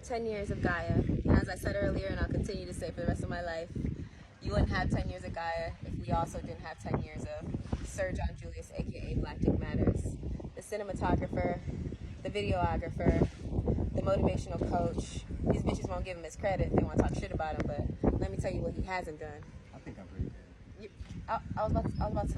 10 years of Gaia. And as I said earlier, and I'll continue to say for the rest of my life, you wouldn't have 10 years of Gaia if we also didn't have 10 years of Sir John Julius, aka Galactic Matters. The cinematographer, the videographer, the motivational coach. These bitches won't give him his credit. They want to talk shit about him, but let me tell you what he hasn't done. I think I'm pretty good. I was about to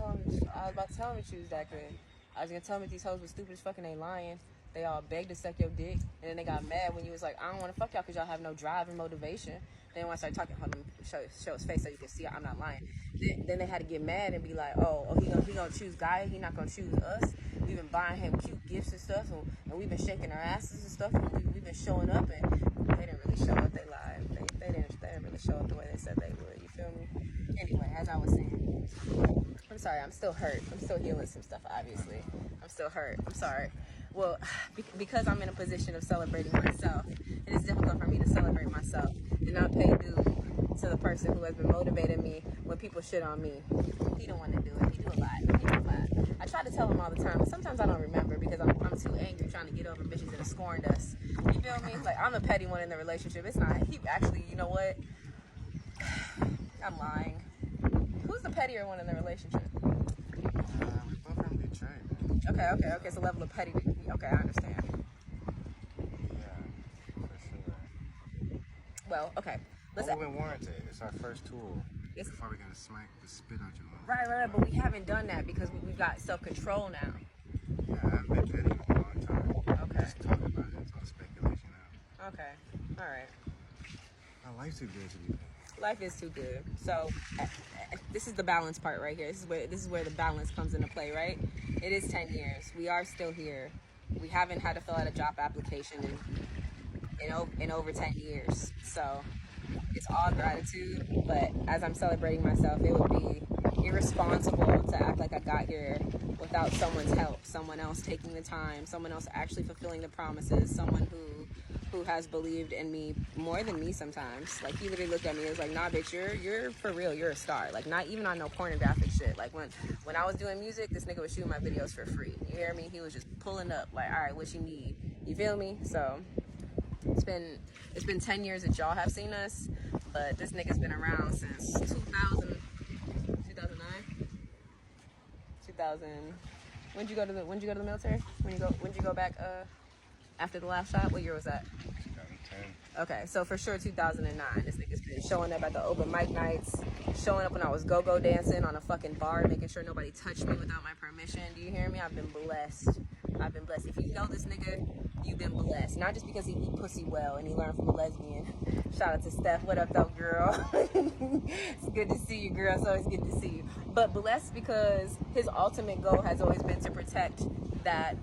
tell him to choose that good. I was gonna tell him that these hoes were stupid as fucking they lying. They all begged to suck your dick, and then they got mad when you was like, I don't want to fuck y'all because y'all have no drive and motivation. Then when I started talking, hold on, show his face so you can see I'm not lying. Then they had to get mad and be like, he gonna choose Gaia. He not gonna choose us. We've been buying him cute gifts and stuff, and we've been shaking our asses and stuff. And we've been showing up, and they didn't really show up. They lied. They didn't really show up the way they said they would. You feel me? Anyway, as I was saying, I'm sorry. I'm still hurt. I'm still healing some stuff. Obviously, I'm still hurt. I'm sorry. Well, because I'm in a position of celebrating myself, it is difficult for me to celebrate myself and not pay due to the person who has been motivating me when people shit on me. He don't want to do it. He do a lot. I try to tell him all the time, but sometimes I don't remember because I'm too angry trying to get over bitches that have scorned us. You feel me? Like, I'm the petty one in the relationship. It's not. He actually, you know what? I'm lying. Who's the pettier one in the relationship? We both from Detroit. Okay. It's a level of petty. Okay, I understand. Yeah, for sure. Well, okay. Let's been warranted. It's our first tool. Before we're gonna smack the spit out your mouth. Right, but we haven't done that because we've got self-control now. Yeah, I've been petty for a long time. Okay. Just talking about it. It's all speculation now. Okay. All right. My life's too good to be petty. Life is too good. So this is the balance part right here. This is where the balance comes into play, right? It is 10 years. We are still here. We haven't had to fill out a job application in over 10 years. So it's all gratitude. But as I'm celebrating myself, it would be irresponsible to act like I got here without someone's help, someone else taking the time, someone else actually fulfilling the promises, someone who has believed in me more than me sometimes. Like, he literally looked at me and was like, nah, bitch, you're for real, you're a star. Like, not even on no pornographic shit. Like, when I was doing music, this nigga was shooting my videos for free. You hear me? He was just pulling up, like, all right, what you need? You feel me? So it's been 10 years that y'all have seen us, but this nigga's been around since 2009. 2000. When'd you go to the military? When you go back after the last shot? What year was that? 2010. Okay, so for sure 2009. This nigga's been showing up at the open mic nights, showing up when I was go-go dancing on a fucking bar, making sure nobody touched me without my permission. Do you hear me? I've been blessed. If you know this nigga, you've been blessed. Not just because he eat pussy well and he learned from a lesbian. Shout out to Steph. What up, though, girl? It's good to see you, girl. It's always good to see you. But blessed because his ultimate goal has always been to protect that,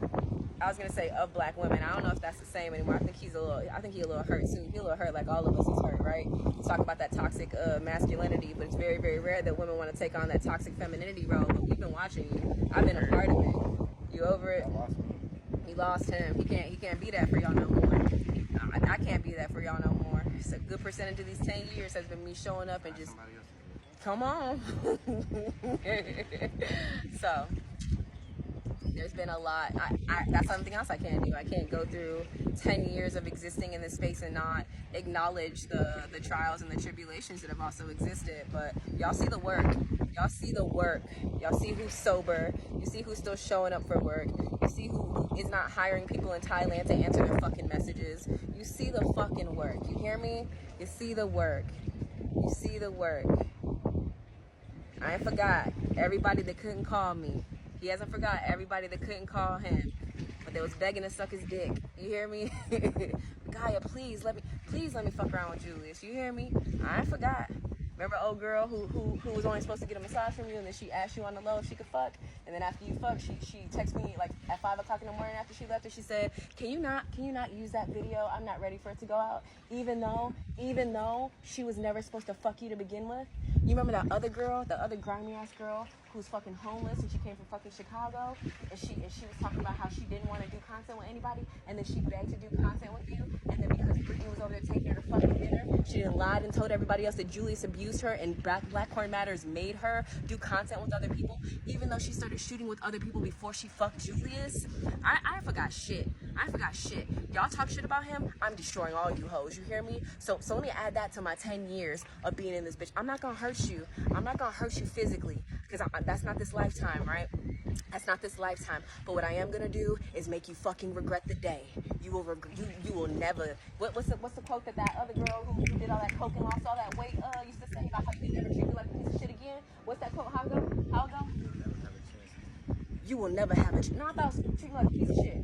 I was gonna say, of black women. I don't know if that's the same anymore. I think he's a little hurt too. He's a little hurt, like all of us is hurt, right? Talk about that toxic masculinity, but it's very, very rare that women want to take on that toxic femininity role. But we've been watching you. I've been a part of it. You over it? You lost him. He can't be that for y'all no more. I can't be that for y'all no more. It's a good percentage of these 10 years has been me showing up and just, come on. So there's been a lot. That's something else I can't do. I can't go through 10 years of existing in this space and not acknowledge the trials and the tribulations that have also existed. But y'all see the work. Y'all see the work. Y'all see who's sober. You see who's still showing up for work. You see who is not hiring people in Thailand to answer their fucking messages. You see the fucking work. You hear me? You see the work. You see the work. I ain't forgot everybody that couldn't call me. He hasn't forgot everybody that couldn't call him, but they was begging to suck his dick. You hear me? Gaia, please let me fuck around with Julius. You hear me? I ain't forgot. Remember old girl who was only supposed to get a massage from you, and then she asked you on the low if she could fuck, and then after you fucked, she texted me like at 5 o'clock in the morning after she left, and she said, can you not use that video? I'm not ready for it to go out, even though she was never supposed to fuck you to begin with. You remember that other girl, the other grimy ass girl who was fucking homeless, and she came from fucking Chicago, and she was talking about how she didn't want to do content with anybody, and then she begged to do content with you, and then because Brittany was over there taking her to fucking dinner, she didn't lie and told everybody else that Julius abused her, and Black Corn Matters made her do content with other people, even though she started shooting with other people before she fucked Julius. I forgot shit. I forgot shit. Y'all talk shit about him, I'm destroying all you hoes. You hear me? So let me add that to my 10 years of being in this bitch. I'm not gonna hurt you. I'm not gonna hurt you physically, because that's not this lifetime, right? That's not this lifetime. But what I am gonna do is make you fucking regret the day. You will never. What's the quote that other girl who did all that coke and lost all that weight used to say about how you can never treat me like a piece of shit again? What's that quote? How it go? How it go? You will never have a chance. No, I thought it was treat me like a piece of shit.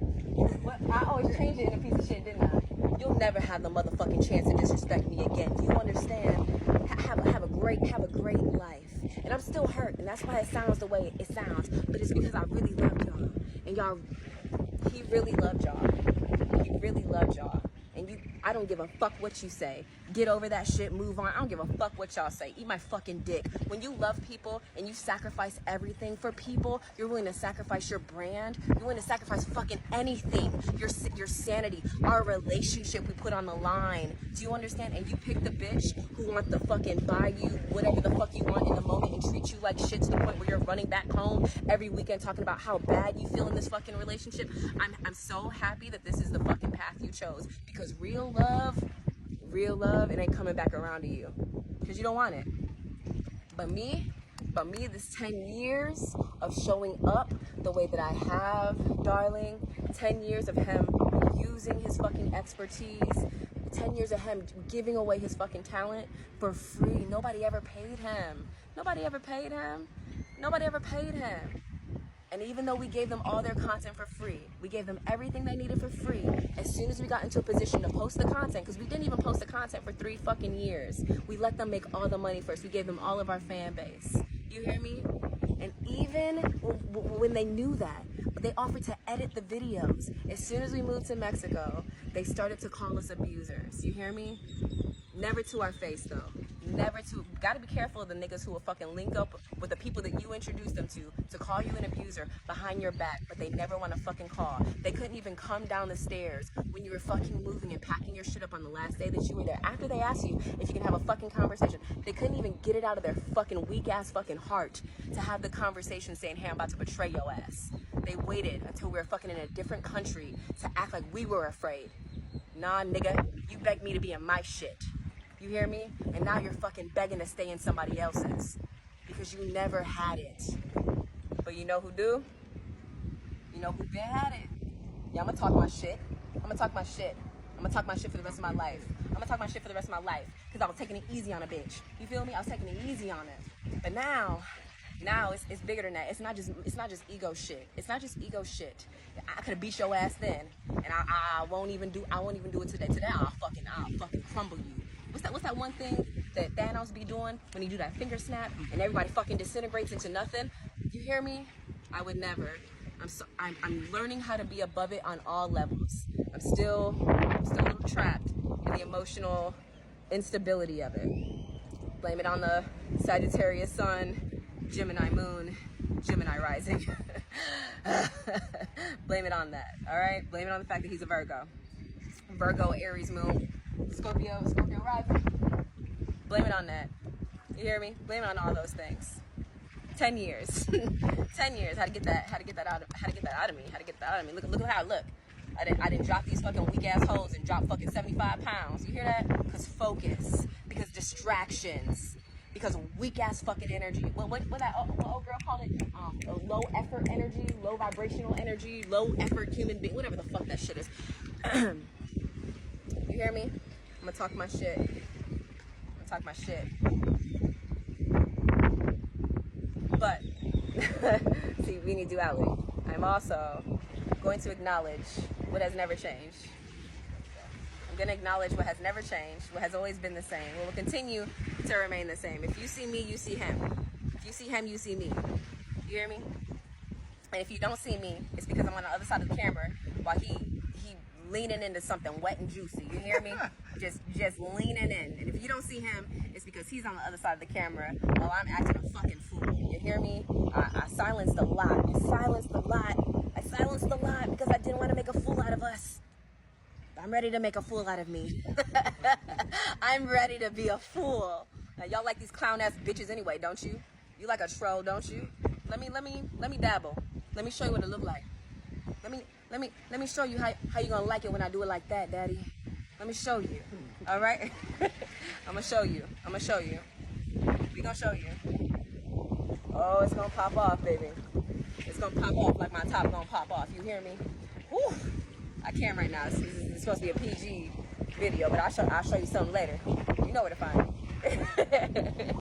What? I always changed it in a piece of shit, didn't I? You'll never have the motherfucking chance to disrespect me again. Do you understand? Have a great life. And I'm still hurt, and that's why it sounds the way it sounds. But it's because I really loved y'all, and he really loved y'all. He really loved y'all. And I don't give a fuck what you say. Get over that shit, move on. I don't give a fuck what y'all say. Eat my fucking dick. When you love people and you sacrifice everything for people, you're willing to sacrifice your brand. You're willing to sacrifice fucking anything. Your sanity, our relationship we put on the line. Do you understand? And you pick the bitch who wants to fucking buy you whatever the fuck you want in the moment and treat you like shit to the point where you're running back home every weekend talking about how bad you feel in this fucking relationship. I'm so happy that this is the fucking path you chose, because real love, it ain't coming back around to you, because you don't want it. But me, this 10 years of showing up the way that I have, darling, 10 years of him using his fucking expertise, 10 years of him giving away his fucking talent for free. Nobody ever paid him. And even though we gave them all their content for free, we gave them everything they needed for free, as soon as we got into a position to post the content, because we didn't even post the content for 3 fucking years. We let them make all the money first. We gave them all of our fan base. You hear me? And even when they knew that, but they offered to edit the videos. As soon as we moved to Mexico, they started to call us abusers. You hear me? Never to our face, though. Never to. Gotta be careful of the niggas who will fucking link up with the people that you introduced them to call you an abuser behind your back, but they never want to fucking call. They couldn't even come down the stairs when you were fucking moving and packing your shit up on the last day that you were there. After they asked you if you can have a fucking conversation, they couldn't even get it out of their fucking weak-ass fucking heart to have the conversation saying, hey, I'm about to betray your ass. They waited until we were fucking in a different country to act like we were afraid. Nah, nigga, you begged me to be in my shit. You hear me? And now you're fucking begging to stay in somebody else's, because you never had it. But you know who do? You know who been had it? Yeah, I'm gonna talk my shit. I'm gonna talk my shit for the rest of my life. Because I was taking it easy on a bitch. You feel me? I was taking it easy on it. But now it's bigger than that. It's not just ego shit. I could have beat your ass then, and I won't even do it today. Today I'll fucking crumble you. What's that one thing that Thanos be doing when he do that finger snap and everybody fucking disintegrates into nothing? You hear me? I would never. I'm learning how to be above it on all levels. I'm still a little trapped in the emotional instability of it. Blame it on the Sagittarius sun, Gemini moon, Gemini rising. Blame it on that, all right? Blame it on the fact that he's a Virgo. Virgo, Aries moon, Scorpio rising. Blame it on that. You hear me? Blame it on all those things. 10 years. 10 years. How to get that out of me. Look how I look. I didn't drop these fucking weak ass hoes and drop fucking 75 pounds. You hear that? Because focus. Because distractions. Because weak ass fucking energy. What that old girl called it? Low effort energy, low vibrational energy, low effort human being, whatever the fuck that shit is. You hear me? I'm gonna talk my shit. But, see, we need duality. I'm also going to acknowledge what has never changed. I'm going to acknowledge what has never changed, what has always been the same, what will continue to remain the same. If you see me, you see him. If you see him, you see me. You hear me? And if you don't see me, it's because I'm on the other side of the camera while he leaning into something wet and juicy. You hear me? just leaning in. And if you don't see him, it's because he's on the other side of the camera while I'm acting a fucking fool. You hear me? I silenced a lot. I silenced a lot because I didn't want to make a fool out of us. I'm ready to make a fool out of me. I'm ready to be a fool. Now, y'all like these clown ass bitches anyway, don't you? You like a troll, don't you? Let me dabble. Let me show you what it look like. Let me show you how you gonna like it when I do it like that, Daddy. Let me show you. All right? I'm gonna show you. We gonna show you. Oh, it's gonna pop off, baby. It's gonna pop off like my top gonna pop off. You hear me? Whew. I can't right now. This is supposed to be a PG video, but I'll show you something later. You know where to find me.